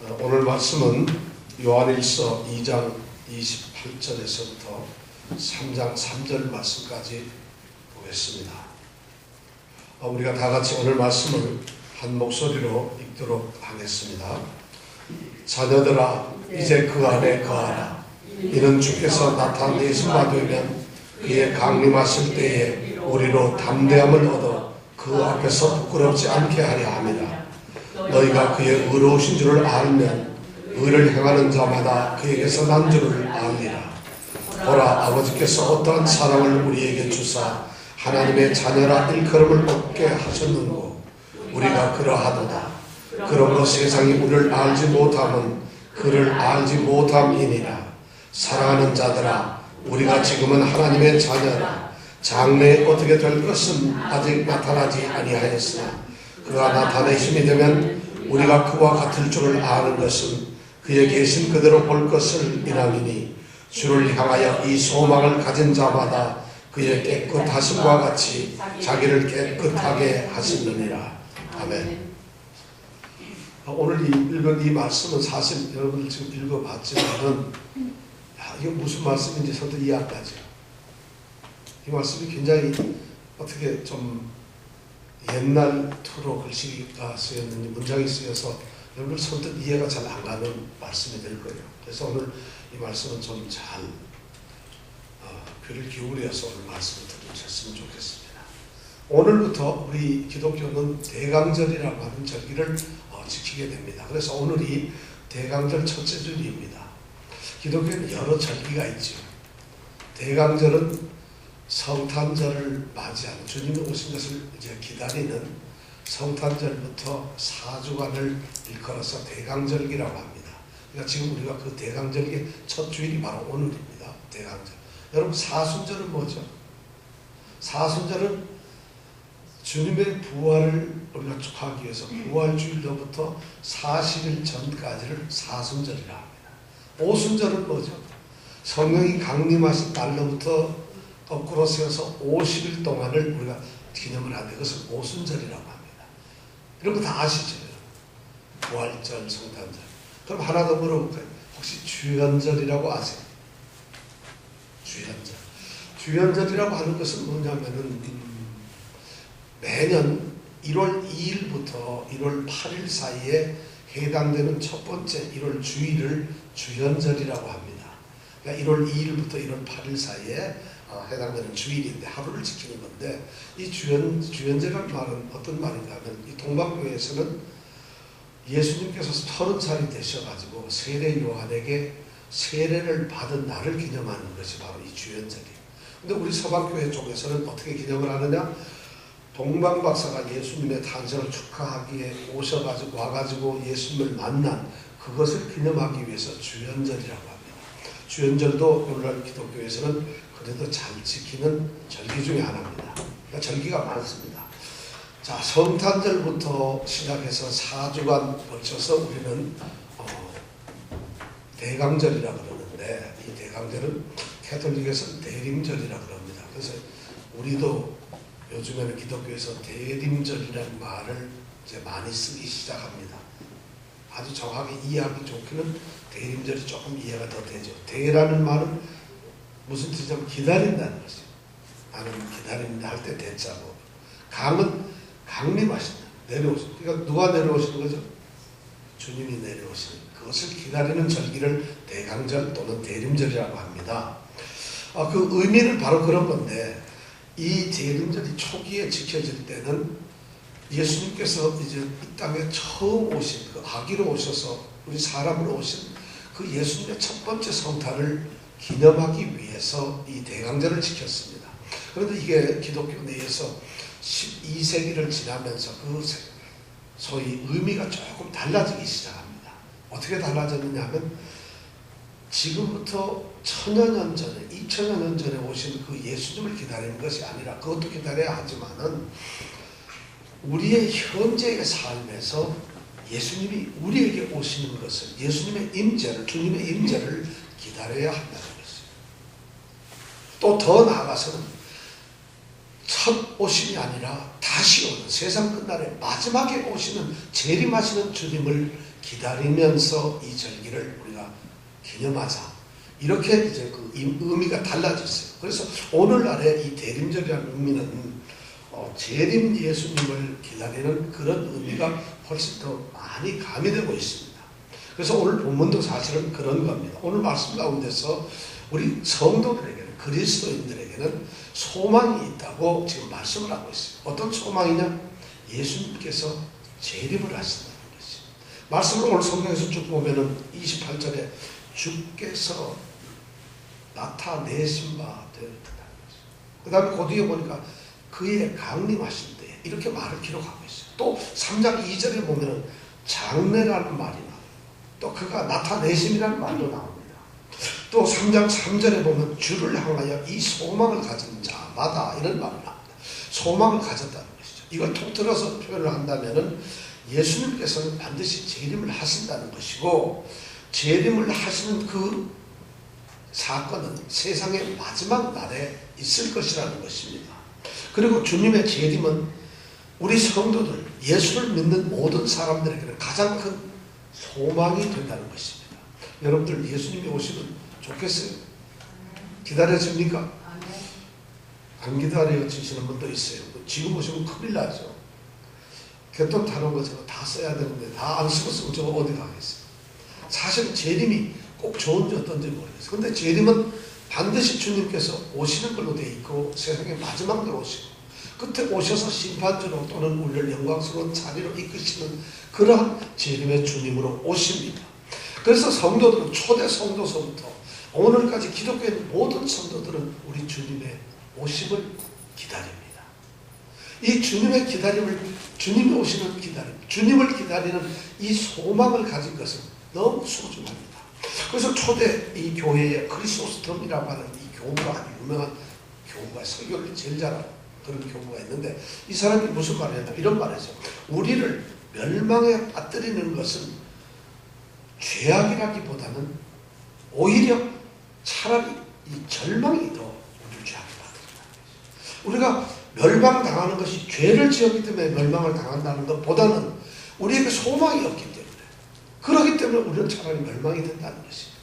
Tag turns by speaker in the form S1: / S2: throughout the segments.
S1: 오늘 말씀은 요한일서 2장 28절에서부터 3장 3절 말씀까지 보겠습니다. 우리가 다 같이 오늘 말씀을 한 목소리로 읽도록 하겠습니다. 자녀들아, 이제 그 안에 거하라. 이는 주께서 나타내신 바 되면 그의 강림하실 때에 우리로 담대함을 얻어 그 앞에서 부끄럽지 않게 하려 함이라. 너희가 그의 의로우신 줄을 알면 의를 행하는 자마다 그에게서 난 줄을 알리라. 보라, 아버지께서 어떠한 사랑을 우리에게 주사 하나님의 자녀라 일컬음을 얻게 하셨는고 우리가 그러하도다. 그러므로 세상이 우리를 알지 못함은 그를 알지 못함이니라. 사랑하는 자들아, 우리가 지금은 하나님의 자녀라. 장래에 어떻게 될 것은 아직 나타나지 아니하였으나 그가 나타내심이 되면 우리가 그와 같을 줄을 아는 것은 그에 계신 그대로 볼 것을 이남이니 주를 향하여 이 소망을 가진 자마다 그의 깨끗하심과 같이 자기를 깨끗하게 하시느니라. 아멘. 오늘 읽은 이 말씀은 사실 여러분들 지금 읽어봤지만은 이게 무슨 말씀인지 선뜻 이해 안 가죠. 이 말씀이 굉장히 어떻게 좀 옛날 투로 글씨가 쓰였는지 문장이 쓰여서 여러분 선뜻 이해가 잘 안 가는 말씀이 될 거예요. 그래서 오늘 이 말씀은 좀 잘 귀를 기울여서 오늘 말씀을 들으셨으면 좋겠습니다. 오늘부터 우리 기독교는 대강절이라고 하는 절기를 지키게 됩니다. 그래서 오늘이 대강절 첫째 주일입니다. 기독교에는 여러 절기가 있죠. 대강절은 성탄절을 맞이하는 주님이 오신 것을 이제 기다리는 성탄절부터 4주간을 일컬어서 대강절기라고 합니다. 그러니까 지금 우리가 그 대강절기 첫 주일이 바로 오늘입니다. 대강절. 여러분, 사순절은 뭐죠? 사순절은 주님의 부활을 우리가 축하하기 위해서 부활주일로부터 40일 전까지를 사순절이라 합니다. 오순절은 뭐죠? 성령이 강림하신 날로부터 거꾸로 세워서 50일 동안을 우리가 기념을 하는데 그것을 오순절이라고 합니다. 이런 거 다 아시죠? 부활절, 성탄절. 그럼 하나 더 물어볼까요? 혹시 주연절이라고 아세요? 주연절. 주연절이라고 하는 것은 뭐냐면은 매년 1월 2일부터 1월 8일 사이에 해당되는 첫 번째 1월 주일을 주연절이라고 합니다. 그러니까 1월 2일부터 1월 8일 사이에 해당되는 주일인데 하루를 지키는 건데 이 주연절이라는 말은 어떤 말인가 하면 이 동방교회에서는 예수님께서 30살이 되셔가지고 세례 요한에게 세례를 받은 날을 기념하는 것이 바로 이 주연절이에요. 근데 우리 서방교회 쪽에서는 어떻게 기념을 하느냐? 동방박사가 예수님의 탄생을 축하하기에 와가지고 예수님을 만난 그것을 기념하기 위해서 주연절이라고 합니다. 주연절도 오늘날 기독교에서는 그래도 잘 지키는 절기 중에 하나입니다. 그러니까 절기가 많습니다. 자, 성탄절부터 시작해서 4주간 걸쳐서 우리는 대강절이라고 그러는데 이 대강절은 캐톨릭에서는 대림절이라고 그럽니다. 그래서 우리도 요즘에는 기독교에서 대림절이라는 말을 이제 많이 쓰기 시작합니다. 아주 정확히 이해하기 좋기는 대림절이 조금 이해가 더 되죠. 대라는 말은 무슨 뜻이냐면 기다린다는 것이죠. 나는 기다린다 할 때 대자고. 강은 강림하신다. 내려오신다. 그러니까 누가 내려오시는 거죠? 주님이 내려오시는 그것을 기다리는 절기를 대강절 또는 대림절이라고 합니다. 그 의미는 바로 그런 건데 이 대림절이 초기에 지켜질 때는 예수님께서 이제 이 땅에 처음 오신 그 아기로 오셔서 우리 사람으로 오신 그 예수님의 첫 번째 성탄을 기념하기 위해서 이 대강절을 지켰습니다. 그런데 이게 기독교 내에서 12세기를 지나면서 그 소위 의미가 조금 달라지기 시작합니다. 어떻게 달라졌느냐 하면 지금부터 1000여 년 전에 2000여 년 전에 오신 그 예수님을 기다리는 것이 아니라 그것도 기다려야 하지만은 우리의 현재의 삶에서 예수님이 우리에게 오시는 것을 예수님의 임재를 주님의 임재를 기다려야 한다는 것이에요. 또 더 나아가서는 첫 오심이 아니라 다시 오는 세상 끝날에 마지막에 오시는 재림하시는 주님을 기다리면서 이 절기를 우리가 기념하자. 이렇게 이제 그 의미가 달라졌어요. 그래서 오늘날의 이 대림절이라는 의미는 재림 예수님을 기다리는 그런 의미가 훨씬 더 많이 가미되고 있습니다. 그래서 오늘 본문도 사실은 그런 겁니다. 오늘 말씀 가운데서 우리 성도들에게는, 그리스도인들에게는 소망이 있다고 지금 말씀을 하고 있어요. 어떤 소망이냐? 예수님께서 재림을 하신다는 것이. 말씀을 오늘 성경에서 쭉 보면은 28절에 주께서 나타내신 바 되었다는 것이. 그 다음에 그 뒤에 보니까 그의 강림하실 때 이렇게 말을 기록하고 있어요. 또 3장 2절에 보면은 장래라는 말이 나와요. 또 그가 나타내심이라는 말도 나옵니다. 또 3장 3절에 보면 주를 향하여 이 소망을 가진 자마다 이런 말이 나옵니다. 소망을 가졌다는 것이죠. 이걸 통틀어서 표현을 한다면은 예수님께서는 반드시 재림을 하신다는 것이고, 재림을 하시는 그 사건은 세상의 마지막 날에 있을 것이라는 것입니다. 그리고 주님의 재림은 우리 성도들, 예수를 믿는 모든 사람들에게는 가장 큰 소망이 된다는 것입니다. 여러분들 예수님이 오시면 좋겠어요? 기다려집니까? 안 기다려지시는 분도 있어요. 지금 오시면 큰일 나죠. 교통 타는 거 저거 다 써야 되는데 다 안 쓰고 쓰면 저거 어디 가겠어요? 사실 재림이 꼭 좋은지 어떤지 모르겠어요. 근데 재림은 반드시 주님께서 오시는 걸로 되어 있고, 세상의 마지막으로 오시고 끝에 오셔서 심판주로 또는 우리를 영광스러운 자리로 이끄시는 그러한 재림의 주님으로 오십니다. 그래서 성도들은 초대 성도서부터 오늘까지 기독교의 모든 성도들은 우리 주님의 오심을 기다립니다. 이 주님의 기다림을, 주님이 오시는 기다림, 주님을 기다리는 이 소망을 가진 것은 너무 소중합니다. 그래서 초대 이 교회에 크리소스톰이라고 하는 이 교부가 아주 유명한 교부가, 설교를 제일 잘하는 그런 교부가 있는데, 이 사람이 무슨 말을 했냐, 이런 말을 했어요. 우리를 멸망에 빠뜨리는 것은 죄악이라기보다는 오히려 차라리 이 절망이 더 우리를 죄악에 빠뜨린다. 우리가 멸망당하는 것이 죄를 지었기 때문에 멸망을 당한다는 것보다는 우리에게 소망이 없기 때문에, 그렇기 때문에 우리는 차라리 멸망이 된다는 것입니다.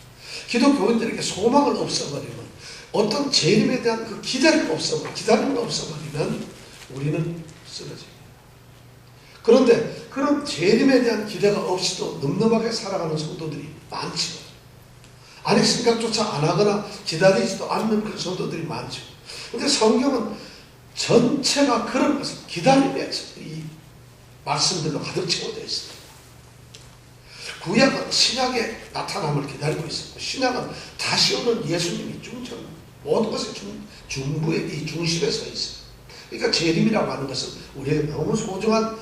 S1: 기독교인들에게 소망을 없애버리면, 어떤 재림에 대한 그 기다림을 없애버리면 우리는 쓰러집니다. 그런데 그런 재림에 대한 기대가 없이도 늠름하게 살아가는 성도들이 많지요. 아니 생각조차 안 하거나 기다리지도 않는 그런 성도들이 많죠. 그런데 성경은 전체가 그런 것을 기다림의 이 말씀들로 가득 채워져 있습니다. 구약은 신약의 나타남을 기다리고 있었고, 신약은 다시 오는 예수님이 중점, 모든 것의 중부의 이 중심에 서 있어요. 그러니까 재림이라고 하는 것은 우리에게 너무 소중한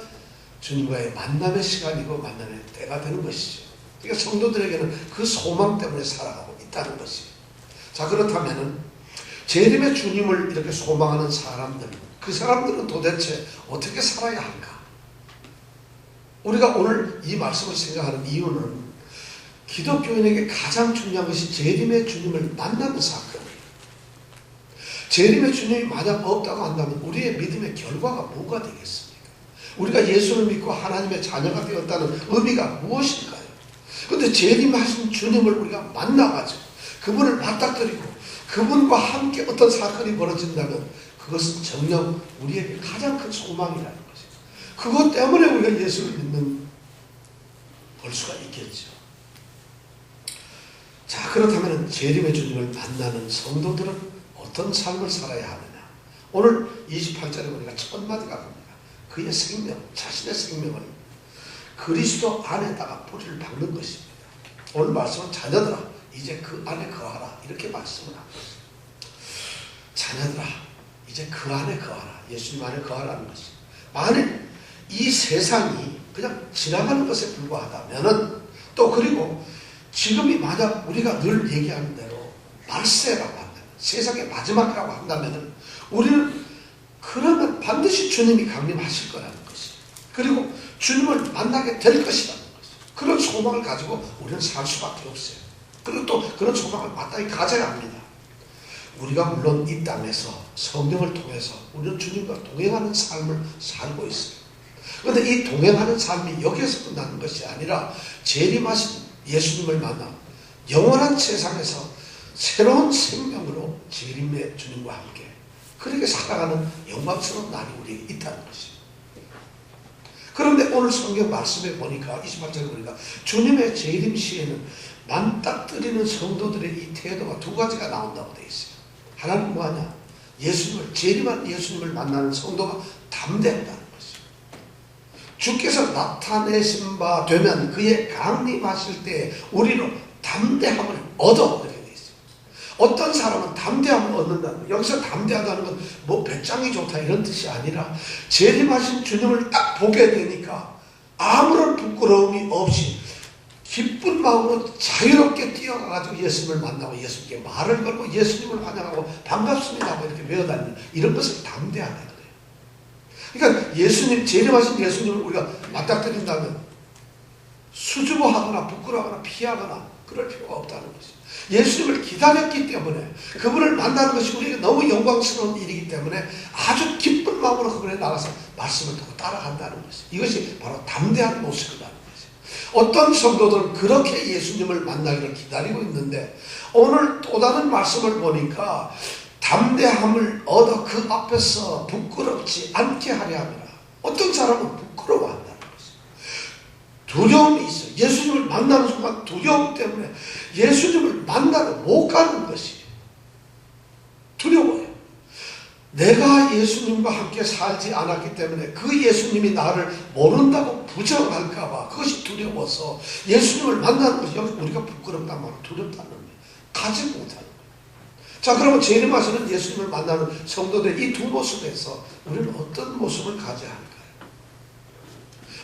S1: 주님과의 만남의 시간이고 만남의 때가 되는 것이죠. 그러니까 성도들에게는 그 소망 때문에 살아가고 있다는 것이에요. 자, 그렇다면은 재림의 주님을 이렇게 소망하는 사람들, 그 사람들은 도대체 어떻게 살아야 할까? 우리가 오늘 이 말씀을 생각하는 이유는 기독교인에게 가장 중요한 것이 재림의 주님을 만나는 사건이에요. 재림의 주님이 만약 없다고 한다면 우리의 믿음의 결과가 뭐가 되겠습니까? 우리가 예수를 믿고 하나님의 자녀가 되었다는 의미가 무엇일까요? 그런데 재림하신 주님을 우리가 만나가지고 그분을 맞닥뜨리고 그분과 함께 어떤 사건이 벌어진다면 그것은 정녕 우리에게 가장 큰 소망이라는 것이죠. 그것 때문에 우리가 예수를 믿는 볼 수가 있겠죠. 자, 그렇다면 재림의 주님을 만나는 성도들은 어떤 삶을 살아야 하느냐? 오늘 28절에 보니까 첫 마디가 뭡니까? 그의 생명, 자신의 생명을 그리스도 안에다가 뿌리를 박는 것입니다. 오늘 말씀은 자녀들아 이제 그 안에 거하라 이렇게 말씀을 하고 있습니다. 자녀들아 이제 그 안에 거하라, 예수님 안에 거하라는 것이. 만일 이 세상이 그냥 지나가는 것에 불과하다면은, 또 그리고 지금이 만약 우리가 늘 얘기하는 대로 말세라고 한다면, 세상의 마지막이라고 한다면은 우리는 그러면 반드시 주님이 강림하실 거라는 것이, 그리고 주님을 만나게 될 것이라는 것이, 그런 소망을 가지고 우리는 살 수밖에 없어요. 그리고 또 그런 소망을 마땅히 가져야 합니다. 우리가 물론 이 땅에서 성경을 통해서 우리는 주님과 동행하는 삶을 살고 있어요. 그런데 이 동행하는 삶이 여기에서 끝나는 것이 아니라 재림하신 예수님을 만나 영원한 세상에서 새로운 생명으로 재림의 주님과 함께 그렇게 살아가는 영광스러운 날이 우리에게 있다는 것입니다. 그런데 오늘 성경 말씀에 보니까 28절에 보니까 주님의 재림 시에는 만딱뜨리는 성도들의 이 태도가 두 가지가 나온다고 되어 있어요. 하나는 뭐하냐? 예수님을 재림한 예수님을 만나는 성도가 담대하다는 것이죠. 주께서 나타내신 바 되면 그의 강림하실 때 우리로 담대함을 얻어 그렇게 되어 있어요. 어떤 사람은 담대함을 얻는다는 여기서 담대하다는 건 뭐 배짱이 좋다 이런 뜻이 아니라 재림하신 주님을 딱 보게 되니까 아무런 부끄러움이 없이 기쁜 마음으로 자유롭게 뛰어가가지고 예수님을 만나고 예수님께 말을 걸고 예수님을 환영하고 반갑습니다 하고 이렇게 외워다니는 이런 것을 담대하다 그래요. 그러니까 예수님, 재림하신 예수님을 우리가 맞닥뜨린다면 수줍어하거나 부끄러워하거나 피하거나 그럴 필요가 없다는 것이죠. 예수님을 기다렸기 때문에 그분을 만나는 것이 우리에게 너무 영광스러운 일이기 때문에 아주 기쁜 마음으로 그분에 나가서 말씀을 듣고 따라간다는 것이죠. 이것이 바로 담대한 모습이라는 것이죠. 어떤 성도들은 그렇게 예수님을 만나기를 기다리고 있는데 오늘 또 다른 말씀을 보니까 담대함을 얻어 그 앞에서 부끄럽지 않게 하려 함이라. 어떤 사람은 부끄러워한다는 것이죠. 두려움이 있어요. 예수님을 만나는 순간 두려움 때문에 예수님을 만나러 못 가는 것이 두려워요. 내가 예수님과 함께 살지 않았기 때문에 그 예수님이 나를 모른다고 부정할까봐 그것이 두려워서 예수님을 만나는 것이 우리가 부끄럽단 말이에요. 두렵다는 거예요. 가지 못하는 거예요. 자, 그러면 재림하시는 예수님을 만나는 성도들 이 두 모습에서 우리는 어떤 모습을 가져야 할까요?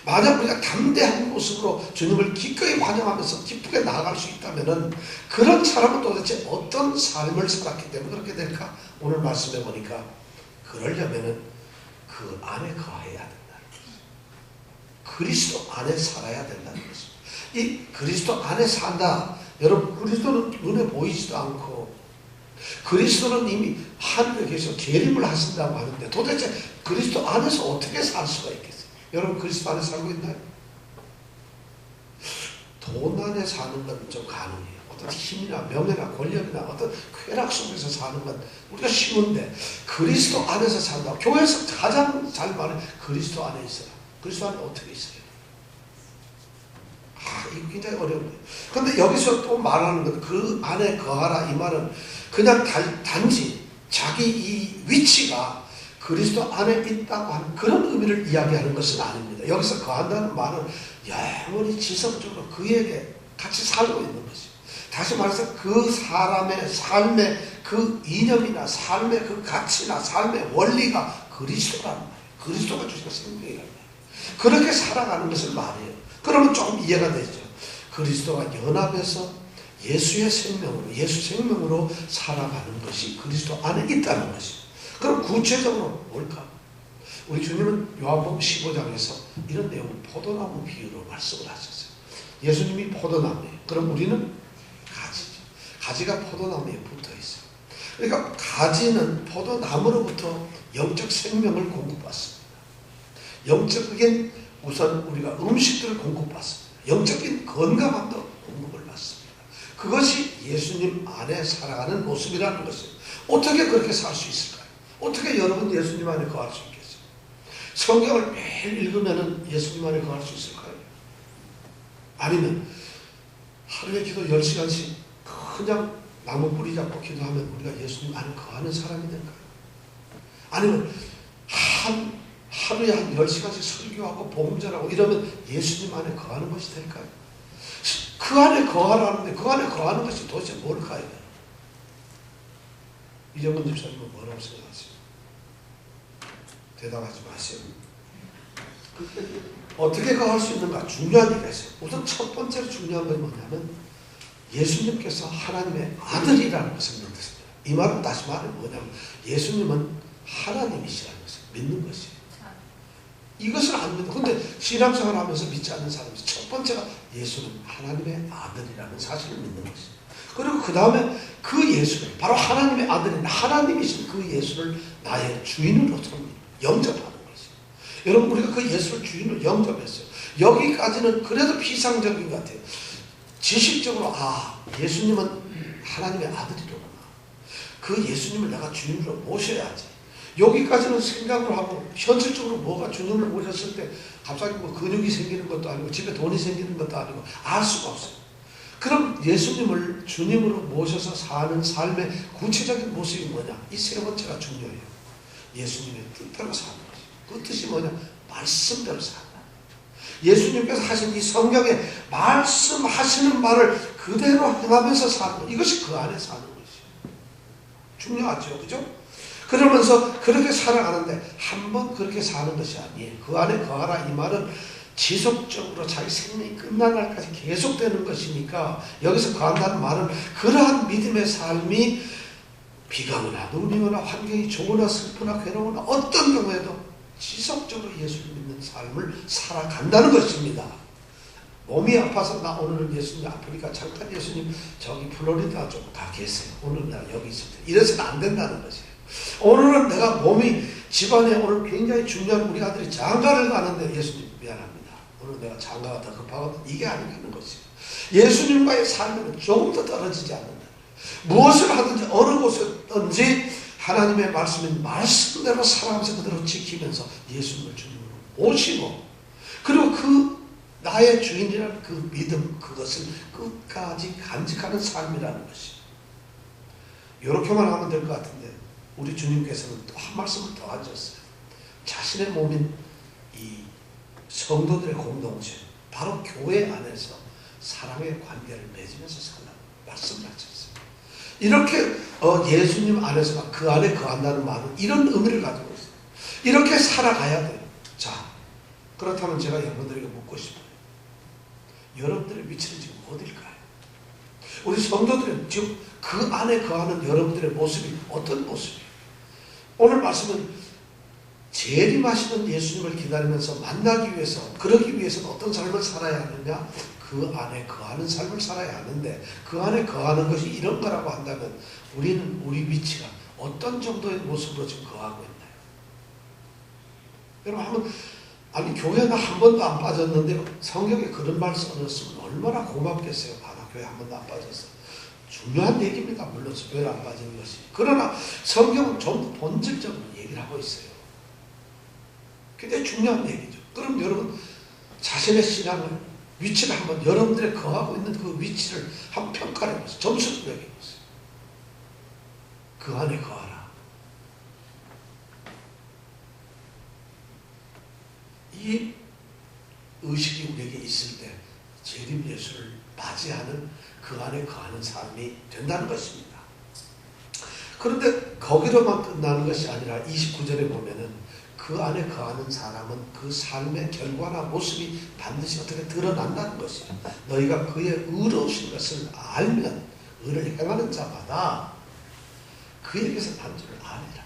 S1: 만약 우리가 담대한 모습으로 주님을 기꺼이 환영하면서 기쁘게 나아갈 수 있다면 그런 사람은 도대체 어떤 삶을 살았기 때문에 그렇게 될까? 오늘 말씀해 보니까 그러려면 그 안에 거해야 된다는 것입니다. 그리스도 안에 살아야 된다는 것입니다. 이 그리스도 안에 산다. 여러분, 그리스도는 눈에 보이지도 않고 그리스도는 이미 하늘에 계셔 재림을 하신다고 하는데 도대체 그리스도 안에서 어떻게 살 수가 있겠어요? 여러분 그리스도 안에 살고 있나요? 돈 안에 사는 건 좀 가능해요. 어떤 힘이나 명예나 권력이나 어떤 쾌락 속에서 사는 건 우리가 쉬운데 그리스도 안에서 산다. 교회에서 가장 잘 말해 그리스도 안에 있어요. 그리스도 안에 어떻게 있어요? 이거 굉장히 어려운 거예요. 그런데 여기서 또 말하는 건 그 안에 거하라 이 말은 그냥 단지 자기 이 위치가 그리스도 안에 있다고 하는 그런 의미를 이야기하는 것은 아닙니다. 여기서 거한다는 말은 영원히 지속적으로 그에게 같이 살고 있는 것이죠. 다시 말해서 그 사람의 삶의 그 이념이나 삶의 그 가치나 삶의 원리가 그리스도라는 말이에요. 그리스도가 주신 생명이라는 말이에요. 그렇게 살아가는 것을 말해요. 그러면 좀 이해가 되죠. 그리스도가 연합해서 예수의 생명으로, 예수 생명으로 살아가는 것이 그리스도 안에 있다는 것이죠. 그럼 구체적으로 뭘까? 우리 주님은 요한복음 15장에서 이런 내용을 포도나무 비유로 말씀을 하셨어요. 예수님이 포도나무예요. 그럼 우리는 가지죠. 가지가 포도나무에 붙어 있어요. 그러니까 가지는 포도나무로부터 영적 생명을 공급받습니다. 영적인 우선 우리가 음식들을 공급받습니다. 영적인 건강함도 공급을 받습니다. 그것이 예수님 안에 살아가는 모습이라는 것이에요. 어떻게 그렇게 살 수 있을까요? 어떻게 여러분 예수님 안에 거할 수 있겠어요? 성경을 매일 읽으면 예수님 안에 거할 수 있을까요? 아니면 하루에 기도 10시간씩 그냥 나무 뿌리 잡고 기도하면 우리가 예수님 안에 거하는 사람이 될까요? 아니면 하루에 한 10시간씩 설교하고 복음전하고 이러면 예수님 안에 거하는 것이 될까요? 그 안에 거하라는데 그 안에 거하는 것이 도대체 뭘까요? 이정근 집사님은 뭐라고 생각하세요? 대답하지 마세요. 어떻게 거할 수 있는가? 중요한 얘기가 있어요. 우선 첫 번째로 중요한 건 뭐냐면 예수님께서 하나님의 아들이라는 것을 믿습니다. 이 말은 다시 말하면 뭐냐면 예수님은 하나님이시라는 것을 믿는 것이에요. 이것을 안 믿는. 근데 신앙생활 하면서 믿지 않는 사람이 첫 번째가 예수는 하나님의 아들이라는 사실을 믿는 것이에요. 그리고 그 다음에 그 예수를 바로 하나님의 아들인 하나님이신 그 예수를 나의 주인으로 영접하는 것이에요. 여러분 우리가 그 예수를 주인으로 영접했어요. 여기까지는 그래도 피상적인 것 같아요. 지식적으로 예수님은 하나님의 아들이로구나. 그 예수님을 내가 주님으로 모셔야지. 여기까지는 생각을 하고 현실적으로 뭐가 주님을 모셨을 때 갑자기 뭐 근육이 생기는 것도 아니고 집에 돈이 생기는 것도 아니고 알 수가 없어요. 그럼 예수님을 주님으로 모셔서 사는 삶의 구체적인 모습이 뭐냐? 이 세 번째가 중요해요. 예수님의 뜻대로 사는 것이죠. 그 뜻이 뭐냐? 말씀대로 산다. 예수님께서 하신 이 성경에 말씀하시는 말을 그대로 행하면서 사는 것. 이것이 그 안에 사는 것이에요. 중요하죠. 그죠? 그러면서 그렇게 살아가는데 한 번 그렇게 사는 것이 아니에요. 그 안에 거하라 이 말은 지속적으로 자기 생명이 끝날 날까지 계속되는 것이니까 여기서 거한다는 말은 그러한 믿음의 삶이 비가 오나 눈이 오나 환경이 좋으나 슬프나 괴로우나 어떤 경우에도 지속적으로 예수를 믿는 삶을 살아간다는 것입니다. 몸이 아파서 나 오늘은 예수님 아프니까 잠깐 예수님 저기 플로리다 쪽 가 계세요. 오늘 나 여기 있을 때 이래서는 안 된다는 것이에요. 오늘은 내가 몸이 집안에 오늘 굉장히 중요한 우리 아들이 장가를 가는데 예수님 미안합니다. 오늘 내가 장가가 더 급하거든. 이게 아니라는 것이에요. 예수님과의 삶은 조금 더 떨어지지 않는다. 무엇을 하든지 어느 곳에든지 하나님의 말씀대로 살아가면서 그대로 지키면서 예수님을 주님으로 모시고 그리고 그 나의 주인이라는 그 믿음 그것을 끝까지 간직하는 삶이라는 것이에요. 이렇게만 하면 될 것 같은데 우리 주님께서는 또 한 말씀을 더 하셨어요. 자신의 몸인 이 성도들의 공동체 바로 교회 안에서 사랑의 관계를 맺으면서 살라고 말씀을 하셨어요. 이렇게 예수님 안에서 그 안에 거한다는 말은 이런 의미를 가지고 있어요. 이렇게 살아가야 돼요. 자, 그렇다면 제가 여러분들에게 묻고 싶어요. 여러분들의 위치는 지금 어딜까요? 우리 성도들은 지금 그 안에 거하는 여러분들의 모습이 어떤 모습이에요? 오늘 말씀은 재림하시는 예수님을 기다리면서 만나기 위해서 그러기 위해서는 어떤 삶을 살아야 하느냐? 그 안에 거하는 삶을 살아야 하는데 그 안에 거하는 것이 이런 거라고 한다면 우리는 우리 위치가 어떤 정도의 모습으로 지금 거하고 있나요? 여러분 한번 아니 교회나 한 번도 안 빠졌는데 성경에 그런 말 써놨으면 얼마나 고맙겠어요. 나 교회 한 번도 안 빠졌어. 중요한 얘기입니다. 물론 교회 안 빠지는 것이. 그러나 성경은 좀 더 본질적으로 얘기를 하고 있어요. 굉장히 중요한 얘기죠. 그럼 여러분 자신의 신앙을 위치를 한번 여러분들의 거하고 있는 그 위치를 한번 평가해 보세요. 점수를 매겨보세요. 그 안에 거하라. 이 의식이 우리에게 있을 때 재림 예수를 맞이하는 그 안에 거하는 삶이 된다는 것입니다. 그런데 거기로만 끝나는 것이 아니라 29절에 보면은 그 안에 거하는 사람은 그 삶의 결과나 모습이 반드시 어떻게 드러난다는 것이에요. 너희가 그의 의로우신 것을 알면 의를 행하는 자마다 그에게서 난 줄을 아니라.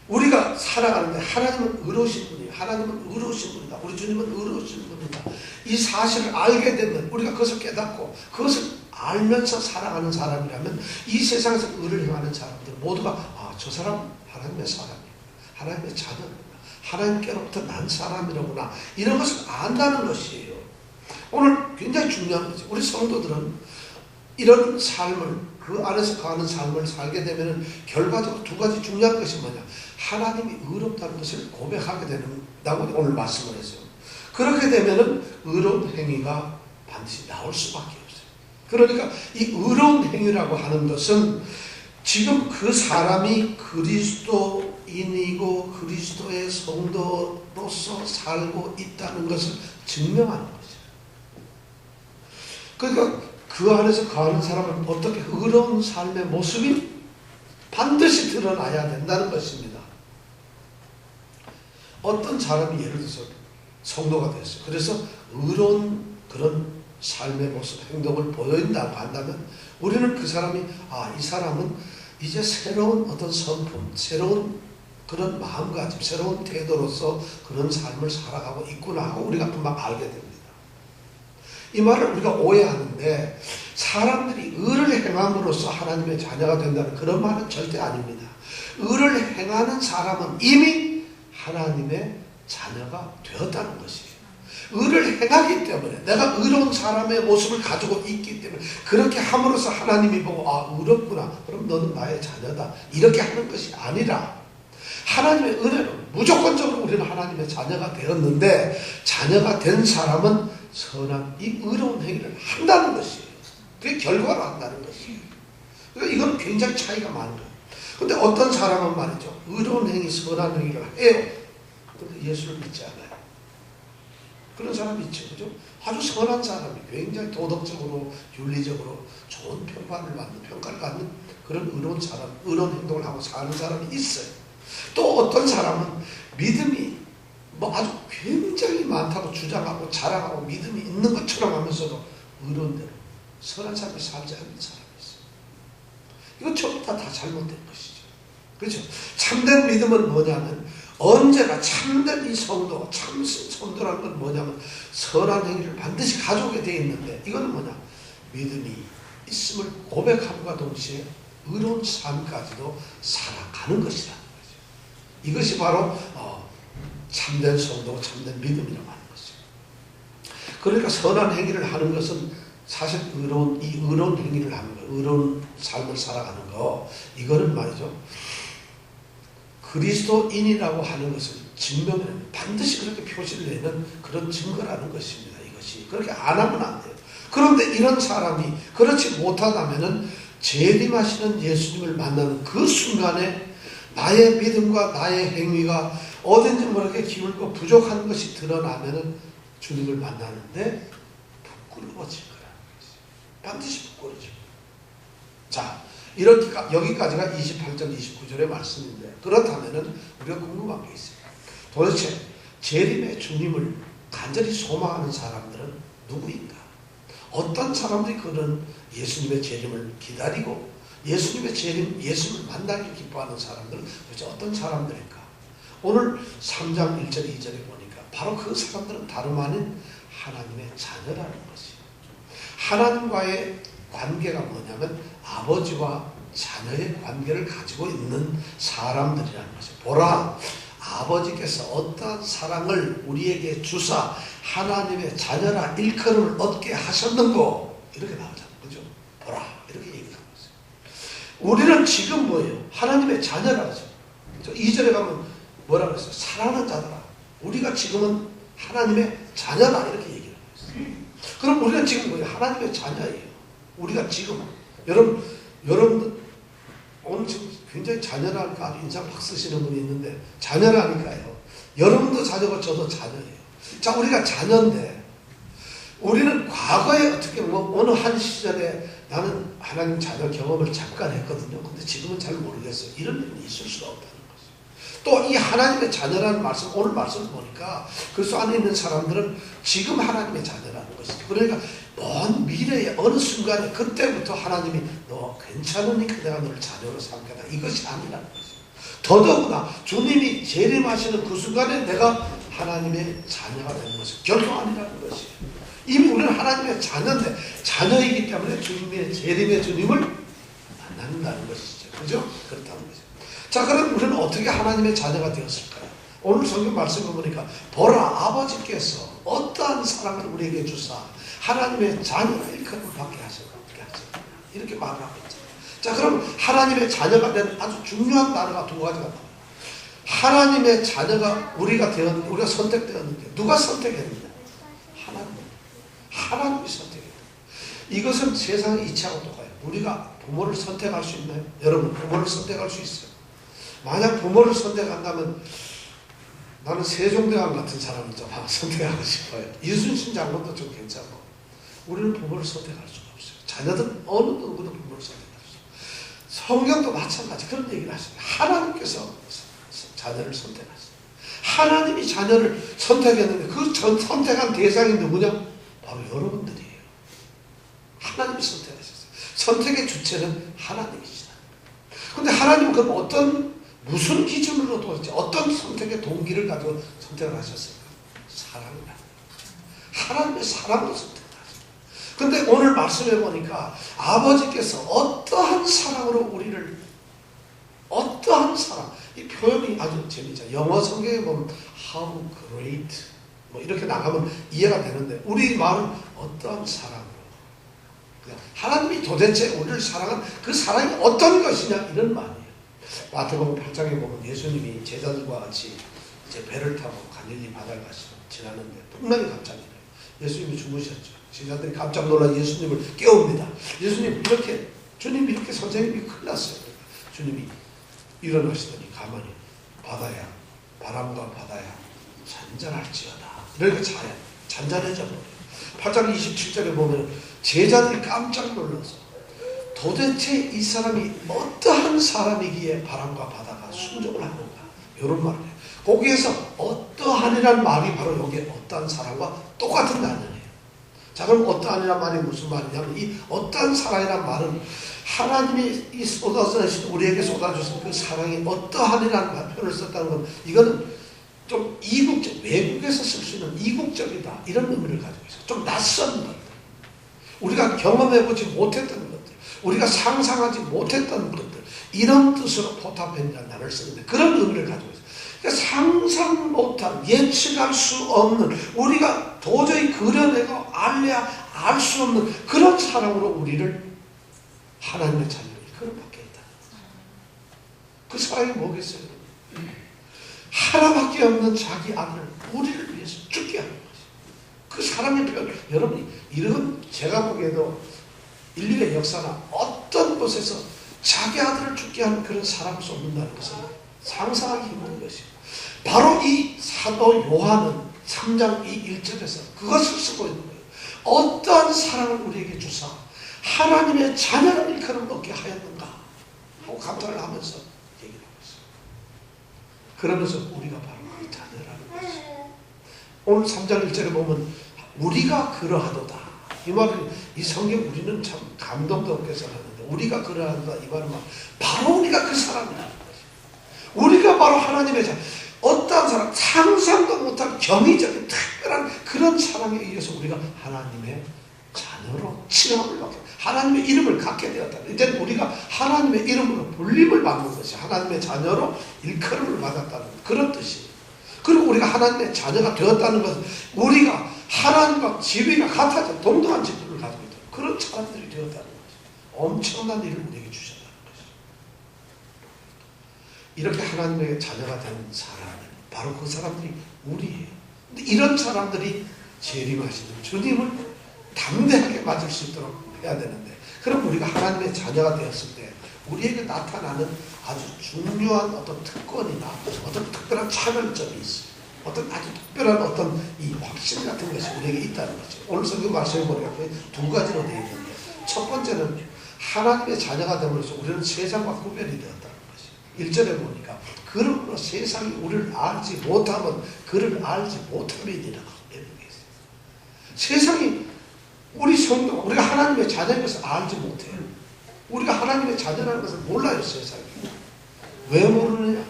S1: 우리가 살아가는데 하나님은 의로우신 분이에요. 하나님은 의로우신 분이다. 우리 주님은 의로우신 분이다. 이 사실을 알게 되면 우리가 그것을 깨닫고 그것을 알면서 살아가는 사람이라면 이 세상에서 의를 행하는 사람들 모두가 저 사람 하나님의 사람이구나. 하나님의 자녀구나. 하나님께로부터 난 사람이로구나. 이런 것을 안다는 것이에요. 오늘 굉장히 중요한 거죠. 우리 성도들은 이런 삶을 그 안에서 거하는 삶을 살게 되면 결과적으로 두 가지 중요한 것이 뭐냐. 하나님이 의롭다는 것을 고백하게 된다고 오늘 말씀을 했어요. 그렇게 되면 의로운 행위가 반드시 나올 수밖에 없어요. 그러니까 이 의로운 행위라고 하는 것은 지금 그 사람이 그리스도인이고 그리스도의 성도로서 살고 있다는 것을 증명하는 거죠. 그러니까 그 안에서 거하는 사람은 어떻게 의로운 삶의 모습이 반드시 드러나야 된다는 것입니다. 어떤 사람이 예를 들어서 성도가 됐어요. 그래서 의로운 그런 삶의 모습, 행동을 보인다고 한다면 우리는 그 사람이 이 사람은 이제 새로운 어떤 성품, 새로운 그런 마음가짐, 새로운 태도로서 그런 삶을 살아가고 있구나 하고 우리가 금방 알게 됩니다. 이 말을 우리가 오해하는데 사람들이 의를 행함으로써 하나님의 자녀가 된다는 그런 말은 절대 아닙니다. 의를 행하는 사람은 이미 하나님의 자녀가 되었다는 것이에요. 의를 행하기 때문에, 내가 의로운 사람의 모습을 가지고 있기 때문에, 그렇게 함으로써 하나님이 보고 아, 의롭구나, 그럼 너는 나의 자녀다, 이렇게 하는 것이 아니라 하나님의 은혜로 무조건적으로 우리는 하나님의 자녀가 되었는데, 자녀가 된 사람은 선한 이 의로운 행위를 한다는 것이에요. 그게 결과로 한다는 것이에요. 그러니까 이건 굉장히 차이가 많은 거예요. 근데 어떤 사람은 말이죠, 의로운 행위, 선한 행위를 해요. 근데 예수를 믿지 않아요. 그런 사람이 있죠. 그죠? 아주 선한 사람이 굉장히 도덕적으로, 윤리적으로 좋은 평가를 받는 그런 의로운 사람, 의로운 행동을 하고 사는 사람이 있어요. 또 어떤 사람은 믿음이 아주 굉장히 많다고 주장하고 자랑하고 믿음이 있는 것처럼 하면서도 의로운 대로 선한 삶을 살지 않는 사람이 있어요. 이건 전부 다 잘못된 것이죠. 그렇죠? 참된 믿음은 뭐냐면, 언제나 참된 이 성도, 참 성도라는 건 뭐냐면 선한 행위를 반드시 가져오게 되어 있는데, 이건 뭐냐, 믿음이 있음을 고백함과 동시에 의로운 삶까지도 살아가는 것이라는 거죠. 이것이 바로 참된 성도, 참된 믿음이라고 하는 것이죠. 그러니까 선한 행위를 하는 것은 사실 의로운 행위를 하는 거, 의로운 삶을 살아가는 거, 이거는 말이죠, 그리스도인이라고 하는 것을 증명하는, 반드시 그렇게 표시를 내는 그런 증거라는 것입니다. 이것이 그렇게 안 하면 안 돼요. 그런데 이런 사람이 그렇지 못하다면은 재림하시는 예수님을 만나는 그 순간에 나의 믿음과 나의 행위가 어딘지 모르게 기울고 부족한 것이 드러나면은 주님을 만나는데 부끄러워질 거라는 것이, 반드시 부끄러워질 거예요. 자, 여기까지가 28절 29절의 말씀인데, 그렇다면은 우리가 궁금한 게 있어요. 도대체 재림의 주님을 간절히 소망하는 사람들은 누구인가? 어떤 사람들이 그런 예수님의 재림을 기다리고 예수님의 재림, 예수님을 만나길 기뻐하는 사람들은 도대체 어떤 사람들일까? 오늘 3장 1절 2절에 보니까 바로 그 사람들은 다름 아닌 하나님의 자녀라는 것이에요. 하나님과의 관계가 뭐냐면 아버지와 자녀의 관계를 가지고 있는 사람들이라는 것이에요. 보라, 아버지께서 어떠한 사랑을 우리에게 주사 하나님의 자녀라 일컬음을 얻게 하셨는고, 이렇게 나오잖아요. 그죠? 보라, 이렇게 얘기하는 거죠. 우리는 지금 뭐예요? 하나님의 자녀라고 하죠. 2절에 가면 뭐라고 그랬어요? 사랑하는 자들아, 우리가 지금은 하나님의 자녀다, 이렇게 얘기를 하고 있어요. 그럼 우리는 지금 뭐예요? 하나님의 자녀예요. 우리가 지금, 여러분들 오늘 지금 굉장히 자녀라니까 인상 팍 쓰시는 분이 있는데, 자녀라니까요. 여러분도 자녀고 저도 자녀예요. 자, 우리가 자녀인데, 우리는 과거에 어떻게 어느 한 시절에 나는 하나님 자녀 경험을 잠깐 했거든요. 근데 지금은 잘 모르겠어요. 이런 일은 있을 수가 없다는 거죠. 또 이 하나님의 자녀라는 말씀, 오늘 말씀을 보니까 그리스도 안에 있는 사람들은 지금 하나님의 자녀라는 것이죠. 그러니까 먼 미래의 어느 순간에 그때부터 하나님이 너 괜찮으니까 내가 너를 자녀로 삼겠다, 이것이 아니라는 거죠. 더더구나 주님이 재림하시는 그 순간에 내가 하나님의 자녀가 되는 것은 결코 아니라는 것이에요. 이미 우리는 하나님의 자녀인데, 자녀이기 때문에 주님의 재림의 주님을 만난다는 것이죠. 그죠? 그렇다는 거죠. 자, 그럼 우리는 어떻게 하나님의 자녀가 되었을까요? 오늘 성경 말씀을 보니까 보라, 아버지께서 어떠한 사랑을 우리에게 주사 하나님의 자녀라 일컬음을 받게 하셨다, 이렇게 말을 하고 있잖아요. 자, 그럼 하나님의 자녀가 된 아주 중요한 단어가 두 가지가 나와요. 하나님의 자녀가 우리가 선택되었는데, 누가 선택했느냐? 하나님이 선택했다. 이것은 세상의 이치하고 똑같아요. 우리가 부모를 선택할 수 있나요? 여러분, 부모를 선택할 수 있어요. 만약 부모를 선택한다면 나는 세종대왕 같은 사람을 좀 선택하고 싶어요. 이순신 장군도 좀 괜찮고. 우리는 부모를 선택할 수가 없어요. 자녀들 어느 누구도 부모를 선택할 수 없어요. 성경도 마찬가지 그런 얘기를 하십니다. 하나님께서 자녀를 선택하셨어요. 하나님이 자녀를 선택했는데 그 선택한 대상이 누구냐? 바로 여러분들이에요. 하나님이 선택하셨어요. 선택의 주체는 하나님이시다. 그런데 하나님은 그럼 무슨 기준으로 도대체 어떤 선택의 동기를 가지고 선택을 하셨을까? 사랑이다. 하나님의 사랑으로 선택을 하셨어요. 그런데 오늘 말씀해 보니까 아버지께서 어떠한 사랑으로 우리를, 어떠한 사랑, 이 표현이 아주 재미있잖아요. 영어 성경에 보면 how great 뭐 이렇게 나가면 이해가 되는데 우리 말은 어떠한 사랑으로 하나님이 도대체 우리를 사랑한 그 사랑이 어떤 것이냐 이런 말이에요. 마태복음 8장에 보면 예수님이 제자들과 같이 이제 배를 타고 갈릴리 바다를 지나는데 풍랑이 갑자기 일어나요. 예수님이 주무셨죠. 제자들이 깜짝 놀라 예수님을 깨웁니다. 예수님 이렇게 주님 이렇게 선생님이 큰일 났어요. 주님이 일어나시더니 가만히 바다야 바람과 바다야 잔잔할지어다. 이렇게 잔잔해져 버려요. 8장 27절에 보면 제자들이 깜짝 놀라서 도대체 이 사람이 어떠한 사람이기에 바람과 바다가 순종을 하는가 이런 말을 해요. 거기에서 어떠한이란 말이 바로 여기에 어떠한 사람과 똑같은 단어예요. 자 그럼 어떠한이란 말이 무슨 말이냐면 이 어떠한 사랑이란 말은 하나님이 이 쏟아주신 우리에게 쏟아주신 그 사랑이 어떠한이라는 표현을 썼다는 건 이거는 좀 이국적, 외국에서 쓸 수 있는 이국적이다 이런 의미를 가지고 있어요. 좀 낯선 것들, 우리가 경험해보지 못했던 것들, 우리가 상상하지 못했던 것들 이런 뜻으로 포타펜이라는 단어를 쓰는데 그런 의미를 가지고 있어요. 그러니까 상상 못한 예측할 수 없는 우리가 도저히 그려내고 알래야 알 수 없는 그런 사랑으로 우리를 하나님의 자녀로 일컬어받게 했다. 그 사랑이 뭐겠어요? 하나밖에 없는 자기 아들을 우리를 위해서 죽게 하는 것이죠. 그 사랑의 표현, 여러분이 이런 제가 보기에도 인류의 역사나 어떤 곳에서 자기 아들을 죽게 하는 그런 사랑을 쏟는다는 것은 상상하기 힘든 것이고 바로 이 사도 요한은 3장 이 1절에서 그것을 쓰고 있는 거예요. 어떠한 사랑을 우리에게 주사 하나님의 자녀를 일컬음 얻게 하였는가 하고 감탄을 하면서 얘기를 하고 있어요. 그러면서 우리가 바로 그 자녀라는 것이죠. 오늘 3장 1절에 보면 우리가 그러하도다. 이 말은 이 성경 우리는 참 감동도 없게 생각하는데 우리가 그러하도다 이 말은 바로 우리가 그 사람이라는 것이죠. 우리가 바로 하나님의 자녀, 어떠한 사람, 상상도 못한 경이적인 특별한 그런 사랑에 의해서 우리가 하나님의 자녀로 칭함을 받게, 하나님의 이름을 갖게 되었다. 이제는 우리가 하나님의 이름으로 불림을 받는 것이 하나님의 자녀로 일컬음을 받았다는 그런 뜻이에요. 그리고 우리가 하나님의 자녀가 되었다는 것은 우리가 하나님과 지위가 같아져 동등한 직분을 가지고 있다. 그런 사람들이 되었다는 것이죠. 엄청난 일을 우리에게 주셨다는 것이죠. 이렇게 하나님의 자녀가 된 사람은 바로 그 사람들이 우리예요. 근데 이런 사람들이 재림하시는 주님을 담대하게 맞을 수 있도록 해야 되는데 그럼 우리가 하나님의 자녀가 되었을 때 우리에게 나타나는 아주 중요한 어떤 특권이나 어떤 특별한 차별점이 있어요. 어떤 아주 특별한 어떤 이 확신 같은 것이 우리에게 있다는 거죠. 오늘 성경 말씀에 보니까 두 가지로 되어 있는데 첫 번째는 하나님의 자녀가 됨으로써 우리는 세상과 구별이 되었다는 것이에요. 1절에 보니까 그러므로 세상이 우리를 알지 못하면 그를 알지 못함이니라 이런 게 있어요. 세상이 우리 성도, 우리가 하나님의 자녀인 것을 알지 못해요. 우리가 하나님의 자녀라는 것을 몰라요, 세상이. 왜 모르느냐?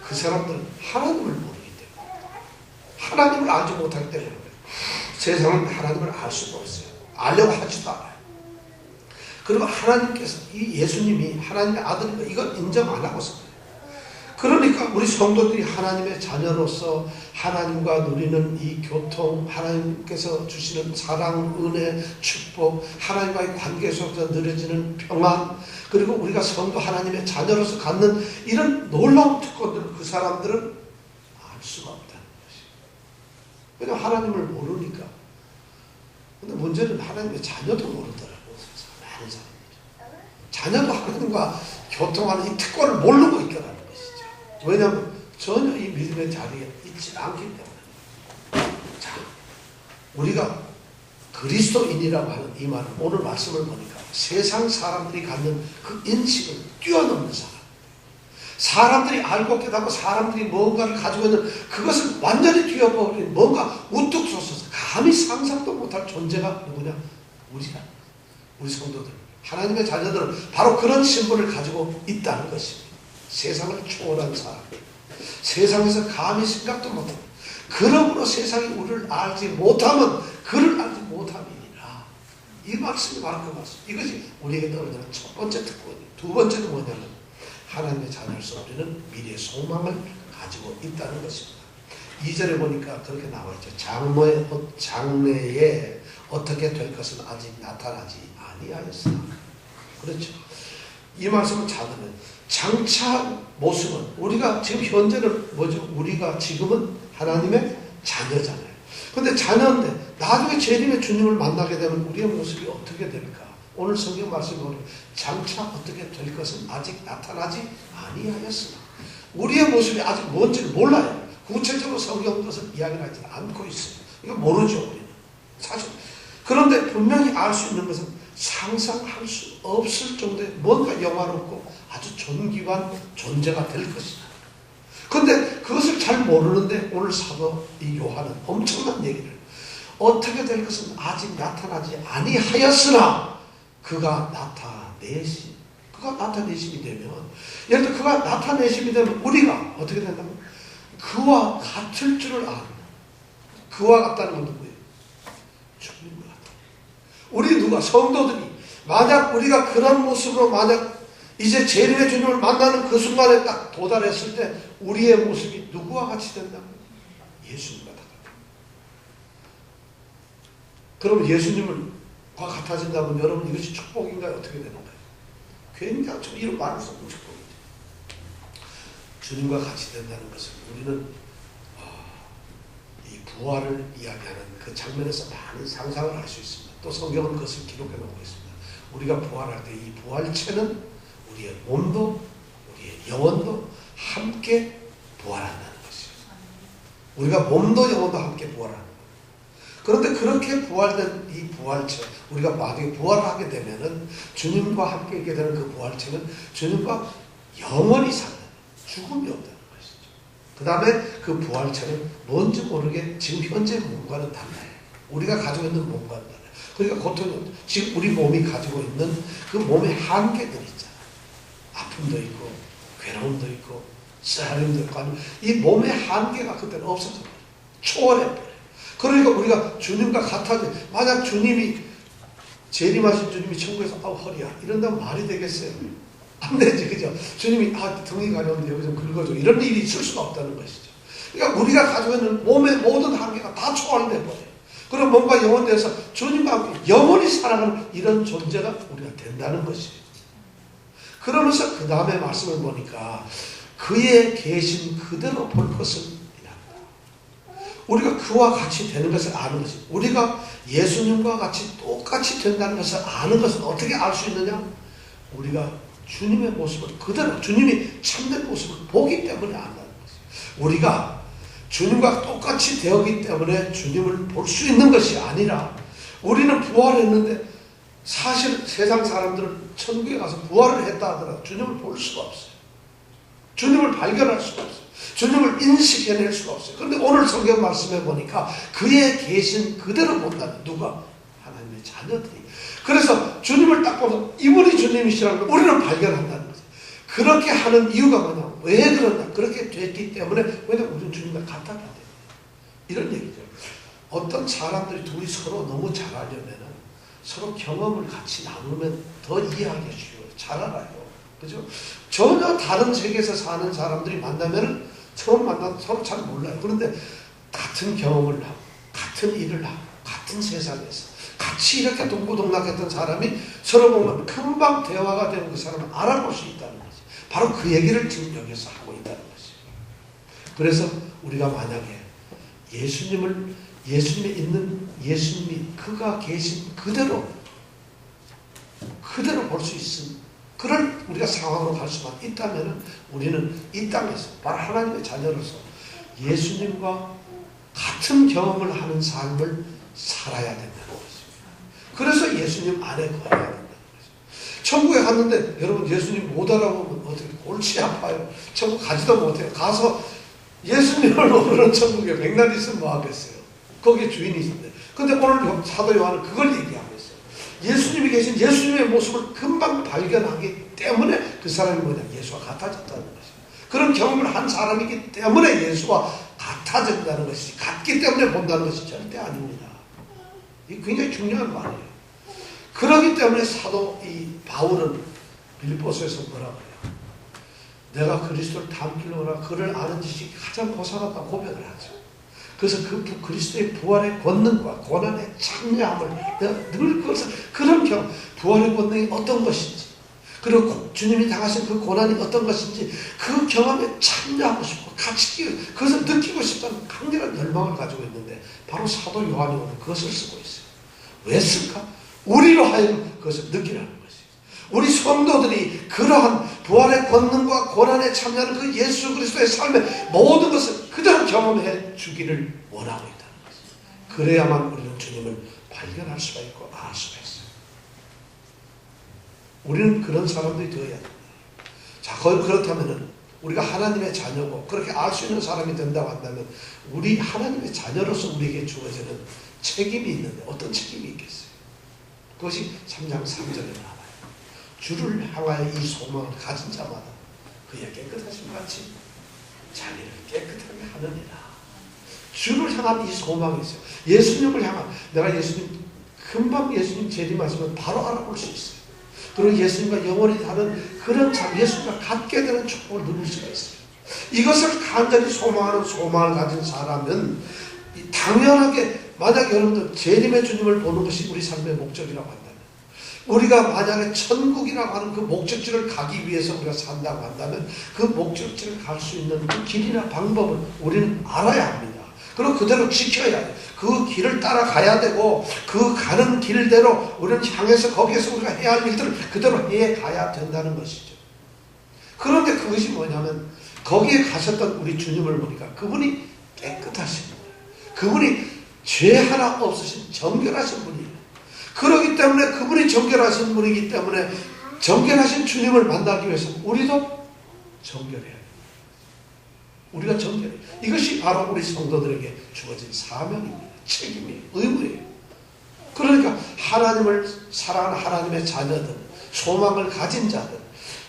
S1: 그 사람들은 하나님을 모르기 때문에. 하나님을 알지 못하기 때문에. 세상은 하나님을 알 수가 없어요. 알려고 하지도 않아요. 그리고 하나님께서, 이 예수님이 하나님의 아들인 거, 이건 인정 안 하고서 그래요. 그러니까 우리 성도들이 하나님의 자녀로서 하나님과 누리는 이 교통, 하나님께서 주시는 사랑, 은혜, 축복, 하나님과의 관계 속에서 누려지는 평안, 그리고 우리가 성도 하나님의 자녀로서 갖는 이런 놀라운 특권들을 그 사람들은 알 수가 없다는 것이에요. 왜냐하면 하나님을 모르니까. 근데 문제는 하나님의 자녀도 모르더라고요. 많은 사람들이. 자녀도 하나님과 교통하는 이 특권을 모르고 있더라고요. 왜냐하면 전혀 이 믿음의 자리에 있지 않기 때문에. 자, 우리가 그리스도인이라고 하는 이 말은 오늘 말씀을 보니까 세상 사람들이 갖는 그 인식을 뛰어넘는 사람. 사람들이 알고 깨닫고 사람들이 뭔가를 가지고 있는 그것을 완전히 뛰어버린 뭔가 우뚝 솟아서 감히 상상도 못할 존재가 누구냐? 우리가. 우리 성도들. 하나님의 자녀들은 바로 그런 신분을 가지고 있다는 것입니다. 세상을 초월한 사람, 세상에서 감히 생각도 못하는, 그러므로 세상이 우리를 알지 못하면 그를 알지 못함이니라. 이 말씀이 바로 그 말씀. 이것이 우리에게 떨어지는 첫 번째 특권이에요. 두 번째는 뭐냐면 하나님의 자녀로서 우리는 미래의 소망을 가지고 있다는 것입니다. 2절에 보니까 그렇게 나와 있죠. 장래에 어떻게 될 것은 아직 나타나지 아니하였으나. 그렇죠. 이 말씀을 찾으면 장차 모습은 우리가 지금 현재는 뭐죠? 우리가 지금은 하나님의 자녀잖아요. 근데 자녀인데 나중에 재림의 주님을 만나게 되면 우리의 모습이 어떻게 될까? 오늘 성경 말씀에 보면 장차 어떻게 될 것은 아직 나타나지 아니하였으나. 우리의 모습이 아직 뭔지를 몰라요. 구체적으로 성경 것을 이야기하지 않고 있어요. 이거 모르죠, 우리는. 사실. 그런데 분명히 알 수 있는 것은 상상할 수 없을 정도의 뭔가 영화롭고 아주 존귀한 존재가 될 것이다. 그런데 그것을 잘 모르는데 오늘 사도 이 요한은 엄청난 얘기를, 어떻게 될 것은 아직 나타나지 아니하였으나 그가 나타내심이 되면, 예를 들어 그가 나타내심이 되면 우리가 어떻게 된다면 그와 같을 줄을 아는. 그와 같다는 건 누구예요? 주님과 같다. 우리 누가 성도들이 만약 우리가 그런 모습으로 만약 이제 재림의 주님을 만나는 그 순간에 딱 도달했을 때 우리의 모습이 누구와 같이 된다면 예수님과 같다. 그러면 예수님과 같아진다면 여러분 이것이 축복인가요? 어떻게 되는가요? 굉장히 좀 이런 말을 수 없는 축복이죠. 주님과 같이 된다는 것은 우리는 이 부활을 이야기하는 그 장면에서 많은 상상을 할 수 있습니다. 또 성경은 그것을 기록해 놓고 있습니다. 우리가 부활할 때 이 부활체는 우리의 몸도 우리의 영혼도 함께 부활한다는 것이죠. 우리가 몸도 영혼도 함께 부활하는 거예요. 그런데 그렇게 부활된 이 부활체, 우리가 만약에 부활하게 되면은 주님과 함께 있게 되는 그 부활체는 주님과 영원히 사는, 죽음이 없다는 것이죠. 그 다음에 그 부활체는 뭔지 모르게 지금 현재 몸과는 달라요. 우리가 가지고 있는 몸과는 달라요. 그러니까 고통은 지금 우리 몸이 가지고 있는 그 몸의 한계들이 있잖아요. 아픔도 있고 괴로움도 있고 쓰라림도 있고 이 몸의 한계가 그때는 없어져요. 초월해버려요. 그러니까 우리가 주님과 같아져. 만약 주님이 재림하신 주님이 천국에서 허리야 이런다면 말이 되겠어요? 안 되지, 그죠? 주님이 등이 가려운데 여기 좀 긁어줘 이런 일이 있을 수가 없다는 것이죠. 그러니까 우리가 가지고 있는 몸의 모든 한계가 다 초월돼 버려요. 그럼 몸과 영혼 대해서 주님과 함께 영원히 살아가는 이런 존재가 우리가 된다는 것이에요. 그러면서 그 다음에 말씀을 보니까 그의 계신 그대로 볼 것을 이란다. 우리가 그와 같이 되는 것을 아는 것이, 우리가 예수님과 같이 똑같이 된다는 것을 아는 것은 어떻게 알 수 있느냐? 우리가 주님의 모습을 그대로, 주님이 참된 모습을 보기 때문에 안다는 것이에요. 우리가 주님과 똑같이 되었기 때문에 주님을 볼 수 있는 것이 아니라, 우리는 부활했는데 사실 세상 사람들은 천국에 가서 부활을 했다 하더라도 주님을 볼 수가 없어요. 주님을 발견할 수가 없어요. 주님을 인식해낼 수가 없어요. 그런데 오늘 성경 말씀에 보니까 그의 계신 그대로 본다는, 누가? 하나님의 자녀들이. 그래서 주님을 딱 보면 이분이 주님이시라는 걸 우리는 발견한다는 거죠. 그렇게 하는 이유가 뭐냐? 왜 그러냐? 그렇게 됐기 때문에, 왜냐면 우리는 주님과 같았기 때문에. 이런 얘기죠. 어떤 사람들이 둘이 서로 너무 잘 알려면은 서로 경험을 같이 나누면 더 이해하기 쉬워요. 잘 알아요. 그죠? 전혀 다른 세계에서 사는 사람들이 만나면은 처음 만나도 서로 잘 몰라요. 그런데 같은 경험을 하고, 같은 일을 하고, 같은 세상에서 같이 이렇게 동고동락했던 사람이 서로 보면 금방 대화가 되는 그 사람을 알아볼 수 있다는 거지. 바로 그 얘기를 지금 여기서 하고 있다는 거지. 그래서 우리가 만약에 예수님에 있는 예수님이 그가 계신 그대로 볼 수 있음, 그럴 우리가 상황으로 갈 수만 있다면 우리는 이 땅에서 바로 하나님의 자녀로서 예수님과 같은 경험을 하는 삶을 살아야 된다는 것입니다. 그래서 예수님 안에 거해야 된다는 거죠. 천국에 갔는데 여러분 예수님 못 알아보면 어떻게 골치 아파요. 천국 가지도 못해요. 가서 예수님을 모르는 천국에 백날 있으면 뭐 하겠어요. 거기에 주인이 있는데. 근데 오늘 사도 요한은 그걸 얘기하고 있어요. 예수님이 계신 예수님의 모습을 금방 발견하기 때문에 그 사람이 뭐냐? 예수와 같아졌다는 것이죠. 그런 경험을 한 사람이기 때문에 예수와 같아진다는 것이지, 같기 때문에 본다는 것이 절대 아닙니다. 이게 굉장히 중요한 말이에요. 그렇기 때문에 사도 이 바울은 빌립보서에서 뭐라고 해요? 내가 그리스도를 닮기로 그를 아는 지식이 가장 고상하다고 고백을 하죠. 그래서 그 그리스도의 부활의 권능과 고난의 참여함을 내가 늘 그것을 그런 경험, 부활의 권능이 어떤 것인지, 그리고 주님이 당하신 그 고난이 어떤 것인지 그 경험에 참여하고 싶고 같이 그것을 느끼고 싶다는 강렬한 열망을 가지고 있는데 바로 사도 요한이 오늘 그것을 쓰고 있어요. 왜 쓸까? 우리로 하여금 그것을 느끼라는 것이에요. 우리 성도들이 그러한 부활의 권능과 고난에 참여하는 그 예수 그리스도의 삶의 모든 것을 그대로 경험해 주기를 원하고 있다는 것이에요. 그래야만 우리는 주님을 발견할 수가 있고 알 수가 있어요. 우리는 그런 사람들이 되어야 됩니다. 자, 그렇다면 우리가 하나님의 자녀고 그렇게 알 수 있는 사람이 된다고 한다면 우리 하나님의 자녀로서 우리에게 주어지는 책임이 있는데 어떤 책임이 있겠어요? 그것이 3장 3절에 나와요. 주를 향하여 이 소망을 가진 자마다 그의 깨끗하신 같이 자기를 깨끗하게 하느니라. 주를 향한 이 소망이 있어요. 예수님을 향한, 내가 예수님 금방 예수님 재림하시면 바로 알아볼 수 있어요. 그리고 예수님과 영원히 다른 그런 참 예수님과 같게 되는 축복을 누릴 수가 있어요. 이것을 간절히 소망하는 소망을 가진 사람은 당연하게 만약 여러분들 재림의 주님을 보는 것이 우리 삶의 목적이라고 한다면, 우리가 만약에 천국이라고 하는 그 목적지를 가기 위해서 우리가 산다고 한다면 그 목적지를 갈 수 있는 그 길이나 방법을 우리는 알아야 합니다. 그리고 그대로 지켜야 돼요. 그 길을 따라가야 되고 그 가는 길대로 우리는 향해서 거기에서 우리가 해야 할 일들을 그대로 해가야 된다는 것이죠. 그런데 그것이 뭐냐면 거기에 가셨던 우리 주님을 보니까 그분이 깨끗하신 분이에요. 그분이 죄 하나 없으신 정결하신 분이에요. 그렇기 때문에 그분이 정결하신 분이기 때문에 정결하신 주님을 만나기 위해서 우리도 정결해야 돼요. 우리가 정결해요. 이것이 바로 우리 성도들에게 주어진 사명입니다. 책임이에요. 의무예요. 그러니까 하나님을 사랑하는 하나님의 자녀들, 소망을 가진 자들,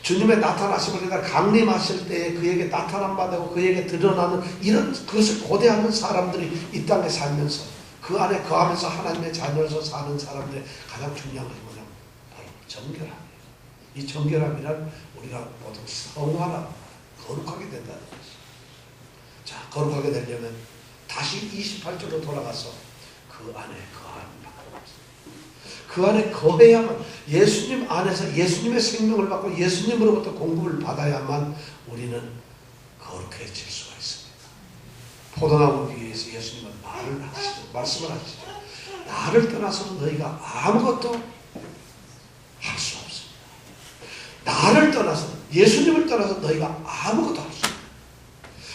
S1: 주님의 나타나심을 강림하실 때에 그에게 나타남 받고 그에게 드러나는 이런 그것을 고대하는 사람들이 이 땅에 살면서 그 안에 거하면서 하나님의 자녀로서 사는 사람들의 가장 중요한 것이 뭐냐면 바로 정결함이에요. 이 정결함이란 우리가 보통 성화라 거룩하게 된다는 것이죠. 자, 거룩하게 되려면 다시 28절로 돌아가서 그 안에 거합니다. 그 안에 거해야만, 예수님 안에서 예수님의 생명을 받고 예수님으로부터 공급을 받아야만 우리는 거룩해질 수가 있습니다. 포도나무 위에서 예수님은 말씀을 하시죠. 나를 떠나서는 너희가 아무것도 할 수 없습니다. 나를 떠나서, 예수님을 떠나서 너희가 아무것도 할 수 없습니다.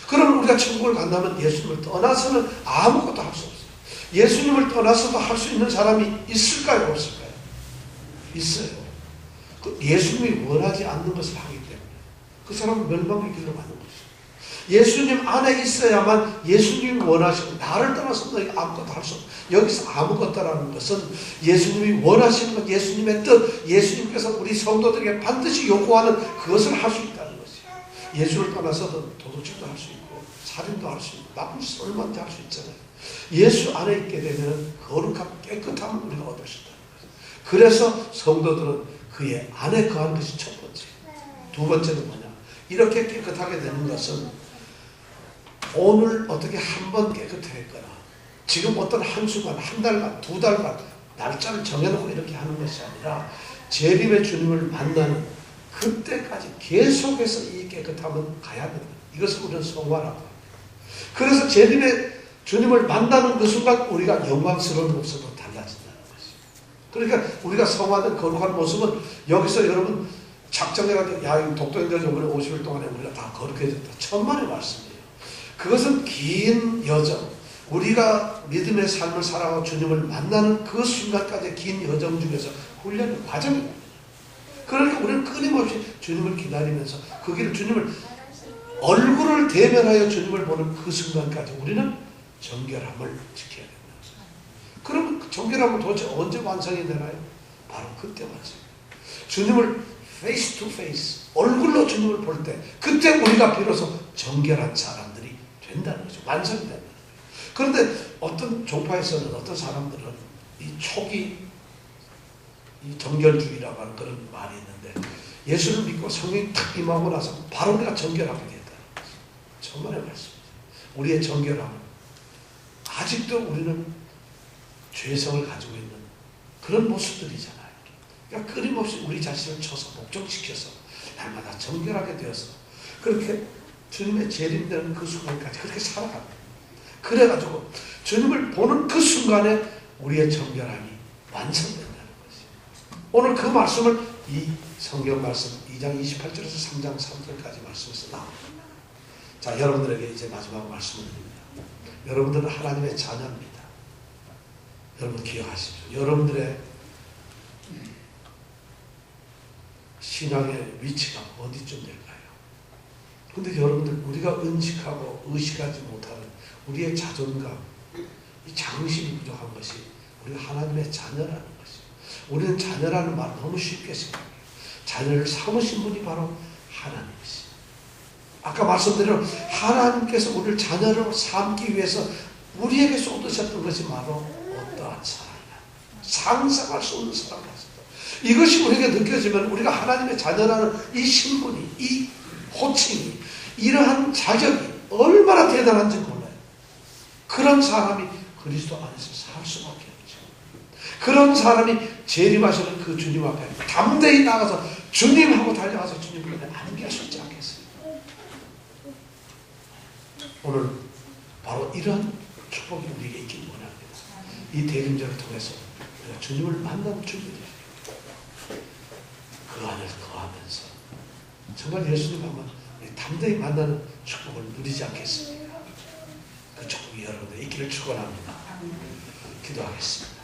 S1: 그러면 우리가 천국을 간다면 예수님을 떠나서는 아무것도 할 수 없어요. 예수님을 떠나서도 할 수 있는 사람이 있을까요? 없을까요? 있어요. 예수님이 원하지 않는 것을 하기 때문에 그 사람은 멸망의 길로 가는 것이죠. 예수님 안에 있어야만 예수님이 원하시고, 나를 떠나서 너희가 아무것도 할 수 없어요. 여기서 아무것도라는 것은 예수님이 원하시는 것, 예수님의 뜻, 예수님께서 우리 성도들에게 반드시 요구하는 그것을 할 수 있다는 것이에요. 예수를 떠나서도 도둑질도 할 수 있고 살인도 할 수 있고 나쁜 짓 얼마든지 할 수 있잖아요. 예수 안에 있게 되면 거룩함, 깨끗함을 우리가 얻을 수 있다는 거예요. 그래서 성도들은 그의 안에 거하는 것이 첫 번째. 두 번째는 뭐냐? 이렇게 깨끗하게 되는 것은 오늘 어떻게 한 번 깨끗했거나 지금 어떤 한순간, 한 달간, 두 달간 날짜를 정해놓고 이렇게 하는 것이 아니라 재림의 주님을 만나는 그때까지 계속해서 이 깨끗함은 가야 됩니다. 이것을 우리는 성화라고 합니다. 그래서 재림의 주님을 만나는 그 순간 우리가 영광스러운 모습으로 달라진다는 것이에요. 그러니까 우리가 성화된 거룩한 모습은 여기서 여러분 작정해가지고 야, 독도인들 이번에 50일 동안에 우리가 다 거룩해졌다. 천만의 말씀이에요. 그것은 긴 여정, 우리가 믿음의 삶을 살아가고 주님을 만나는 그 순간까지의 긴 여정 중에서 훈련의 과정입니다. 그러니까 우리는 끊임없이 주님을 기다리면서 그 길을, 주님을 얼굴을 대면하여 주님을 보는 그 순간까지 우리는 정결함을 지켜야 됩니다. 그러면 그 정결함은 도대체 언제 완성이 되나요? 바로 그때 완성입니다. 주님을 face to face, 얼굴로 주님을 볼 때 그때 우리가 비로소 정결한 사람들이 된다는 거죠. 완성이 된다는 거예요. 그런데 어떤 종파에서는, 어떤 사람들은 이 초기 이 정결주의라고 하는 그런 말이 있는데 예수를 믿고 성령이 탁 임하고 나서 바로 우리가 정결하게 된다는 것이죠. 천만의 말씀이죠. 우리의 정결함은 아직도 우리는 죄성을 가지고 있는 그런 모습들이잖아요. 그러니까 끊임없이 우리 자신을 쳐서 목적시켜서 날마다 정결하게 되어서 그렇게 주님의 재림되는 그 순간까지 그렇게 살아갑니다. 그래가지고 주님을 보는 그 순간에 우리의 정결함이 완성된다는 것이에요. 오늘 그 말씀을 이 성경 말씀 2장 28절에서 3장 3절까지 말씀에서 나옵니다. 자, 여러분들에게 이제 마지막 말씀을 드립니다. 여러분들은 하나님의 자녀입니다. 여러분 기억하십시오. 여러분들의 신앙의 위치가 어디쯤 될까요? 근데 여러분들 우리가 은식하고 의식하지 못하는 우리의 자존감, 이 자긍심이 부족한 것이 우리가 하나님의 자녀라는 것이죠. 우리는 자녀라는 말 너무 쉽게 생각해요. 자녀를 삼으신 분이 바로 하나님이시죠. 아까 말씀드린 하나님께서 우리를 자녀로 삼기 위해서 우리에게 쏟으셨던 것이 바로 어떠한 사랑이냐. 상상할 수 없는 사랑 같습니다. 이것이 우리에게 느껴지면 우리가 하나님의 자녀라는 이 신분이, 이 호칭이, 이러한 자격이 얼마나 대단한지 몰라요. 그런 사람이 그리스도 안에서 살 수밖에 없죠. 그런 사람이 재림하시는 그 주님 앞에 담대히 나가서 주님하고 달려가서 주님 앞에 안길 수 있지 않겠어요? 오늘 바로 이런 축복이 우리에게 있길 원합니다. 이 대림절을 통해서 우리가 주님을 만나는 준비를 그 안에서 거하면서 정말 예수님 한번 담대히 만나는 축복을 누리지 않겠습니까? 그 축복이 여러분들 있기를 축원합니다. 기도하겠습니다.